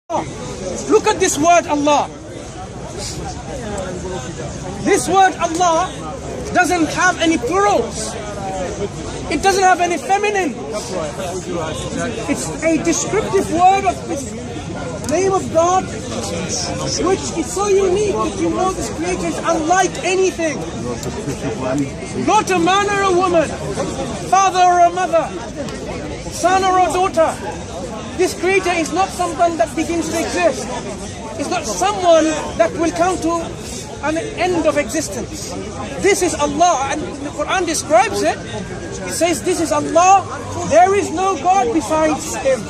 Look at this word Allah. This word Allah doesn't have any plurals. It doesn't have any feminine. It's a descriptive word of this name of God, which is so unique that you know this creator is unlike anything. Not a man or a woman, father or a mother, son or a daughter. This creator is not someone that begins to exist. It's not someone that will come to an end of existence. This is Allah, and the Quran describes it. It says, this is Allah, there is no God besides Him.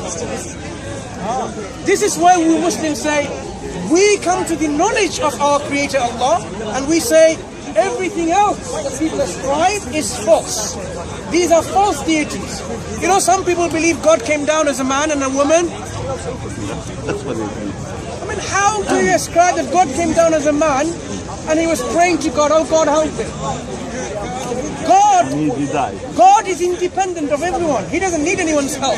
This is why we Muslims say, we come to the knowledge of our Creator Allah, and we say, everything else that people ascribe is false. These are false deities. You know, some people believe God came down as a man and a woman. That's what they do. I mean, how do you ascribe that God came down as a man and He was praying to God, oh God, help me? God is independent of everyone. He doesn't need anyone's help.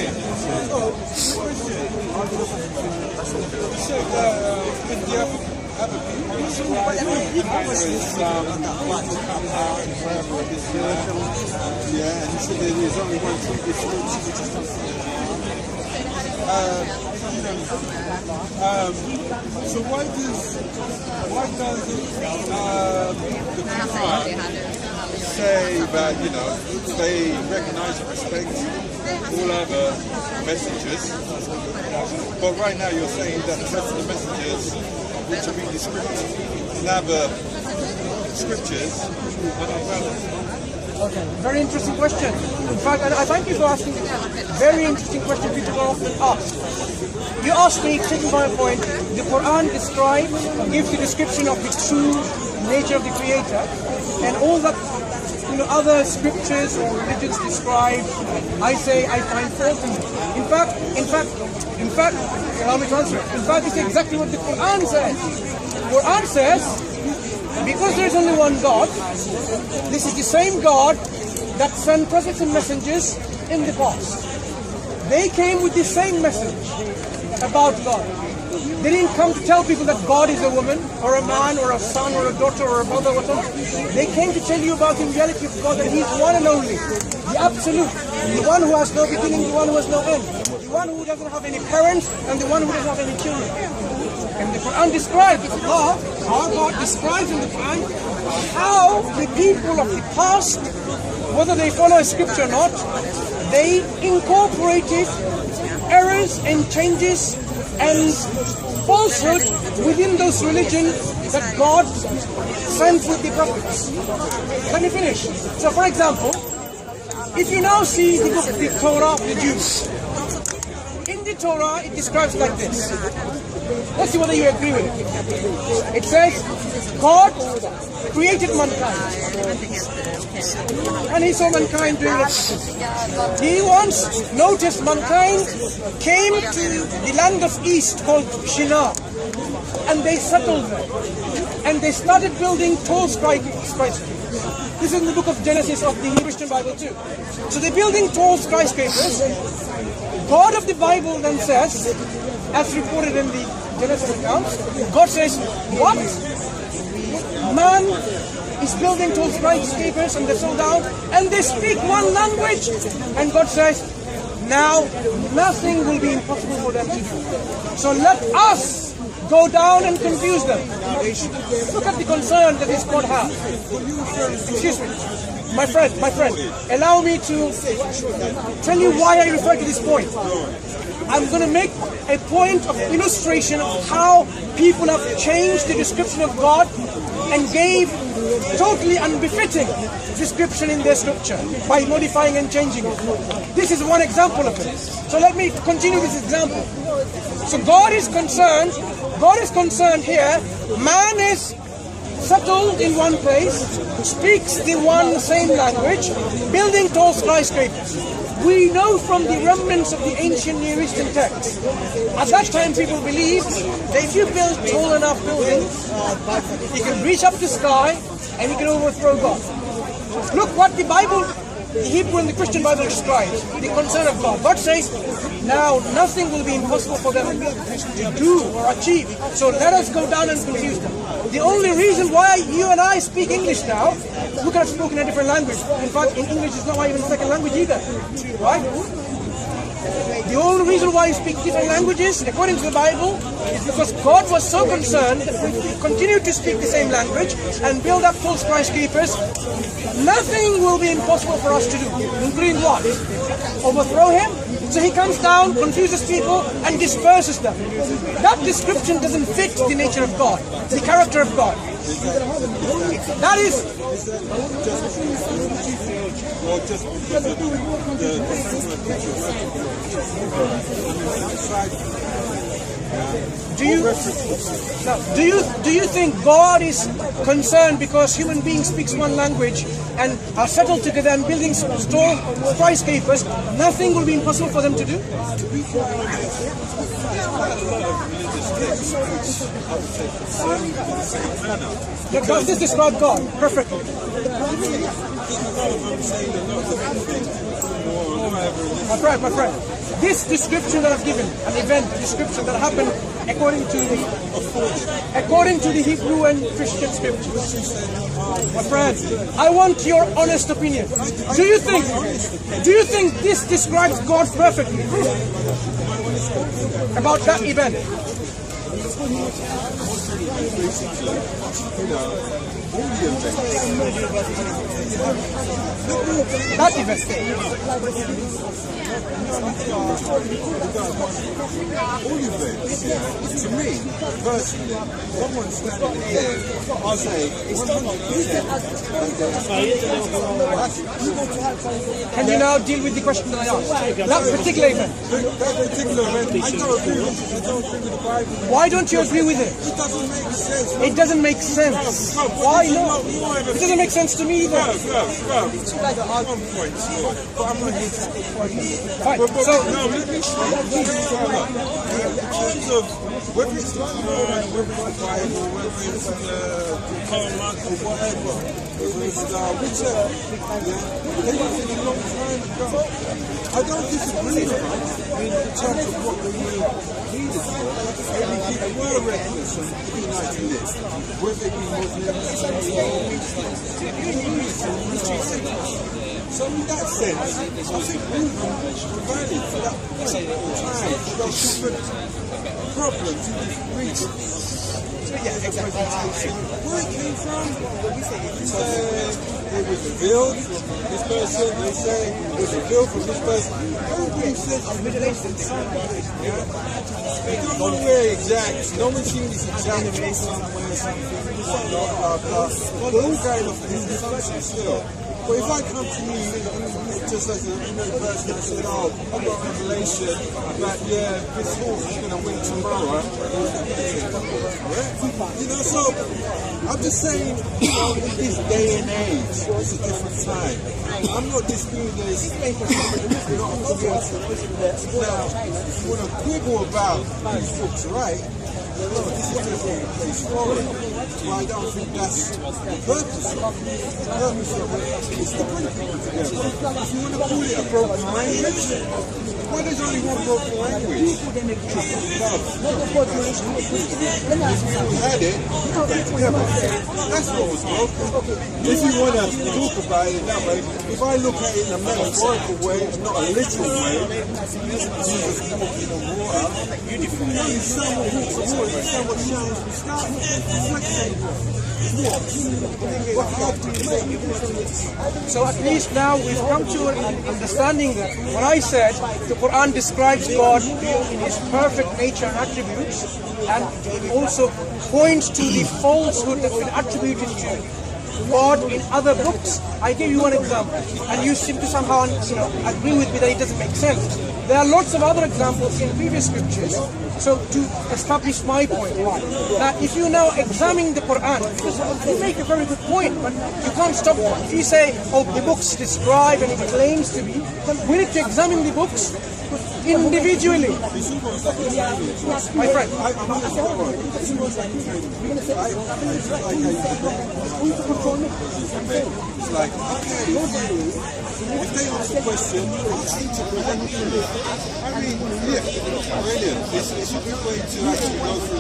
So why does the Quran say that, you know, they recognize and respect all other messengers, but right now you're saying that the rest of the messengers, which are really scriptures, in other scriptures, are not valid? Okay, very interesting question. In fact, I thank you for asking this very interesting question people often ask. You asked me, taking my point, the Quran gives the description of the true nature of the Creator, and all that other scriptures or religions describe, I say I find fault in it. In fact, allow me to answer it. In fact, it's exactly what the Quran says. The Quran says, because there is only one God, this is the same God that sent prophets and messengers in the past. They came with the same message about God. They didn't come to tell people that God is a woman, or a man, or a son, or a daughter, or a mother, or whatever. They came to tell you about the reality of God, that He is one and only, the absolute, the one who has no beginning, the one who has no end, the one who doesn't have any parents, and the one who doesn't have any children. And the Quran describes, our God describes in the Quran how the people of the past, whether they follow a scripture or not, they incorporated errors and changes and falsehood within those religions that God sent with the prophets. Let me finish. So for example, if you now see the book of the Torah of the Jews, in the Torah it describes like this. Let's see whether you agree with it. It says, God created mankind, and He saw mankind doing it. He once noticed mankind came to the land of East called Shinar, and they settled there, and they started building tall skyscrapers. This is in the book of Genesis of the Christian Bible too. So they're building tall skyscrapers. God of the Bible then says, as reported in the Genesis accounts, God says, what? Man is building tall skyscrapers and they're sold out and they speak one language. And God says, now nothing will be impossible for them to do. So let us go down and confuse them. Look at the concern that this God has. Excuse me. My friend, allow me to tell you why I refer to this point. I'm going to make a point of illustration of how people have changed the description of God and gave totally unbefitting description in their scripture by modifying and changing it. This is one example of it. So let me continue this example. So God is concerned here, man is settled in one place, speaks the same language, building tall skyscrapers. We know from the remnants of the ancient Near Eastern texts, at that time people believed that if you build tall enough buildings, you can reach up the sky and you can overthrow God. Look what the Bible the Hebrew and the Christian Bible describes the concern of God. God says, now nothing will be impossible for them to do or achieve. So let us go down and confuse them. The only reason why you and I speak English now, we could have spoken a different language. In fact, in English it's not even a second language either. Right? The only reason why you speak different languages, according to the Bible, is because God was so concerned that if we continue to speak the same language and build up false Christ keepers, nothing will be impossible for us to do, including what? Overthrow him? So he comes down, confuses people, and disperses them. That description doesn't fit the nature of God, the character of God. That is... Do you think God is concerned because human beings speak one language and are settled together and building strong skyscrapers? Nothing will be impossible for them to do. Does this describe God perfectly? My friend. This description that I've given, an event description that happened according to the Hebrew and Christian scriptures. My friend, I want your honest opinion. Do you think this describes God perfectly? About that event? That event. To me, personally, someone standing here, I'll say, can you now deal with the question that I asked? That particular event. That particular event, I don't agree with the Bible. Why don't you agree with it? It doesn't make sense. It doesn't make sense. Why not? It doesn't make sense to me either. No. At one point, but I'm not here to Fine. So, in terms of whether it's the Quran, whether it's the Bible, whether it's Karl Marx or whatever, whether it's whichever, they were in a long time ago. I don't disagree with them in terms of what they were needed for. Maybe people were reckless and didn't like to live, whether it be Muslims, so in that sense, I think we provided for that time, for those different problems in different regions. Where it came from, it was revealed from this person, they say it was revealed from this person. Everybody says it's revealed. They don't know where exact, no one's seen this exact somewhere, something, blah, blah, blah. They're all going off this discussion still. But if I come to you just as a person that said, oh, I've got a revelation that, this horse is going to win tomorrow, you know, so I'm just saying, in this day and age, it's a different time. I'm not disputing this. Now, if you want to quibble about these books, right? This is just a place for it. Well, I don't think that's the purpose of it. The purpose of it is to bring people together. If you want to call it a broken language, why there's only one broken language? Love. If we had it, that's what was broken. If you want to talk about it that way, if I look at it in a metaphorical way, not a literal way, Jesus walking on water, you someone walks on water, you someone shines from sky. So at least now we've come to an understanding that when I said the Quran describes God in his perfect nature and attributes, and also points to the falsehood that's been attributed to God in other books, I gave you one example, and you seem to somehow agree with me that it doesn't make sense. There are lots of other examples in previous scriptures. So to establish my point, that if you now examine the Quran, because you make a very good point, but you can't stop it. If you say, oh, the books describe and it claims to be, then we need to examine the books. individually. My friend. It's like, okay, if they ask the question, ask them to present proof. I mean, yeah, brilliant. It's a good way to actually go through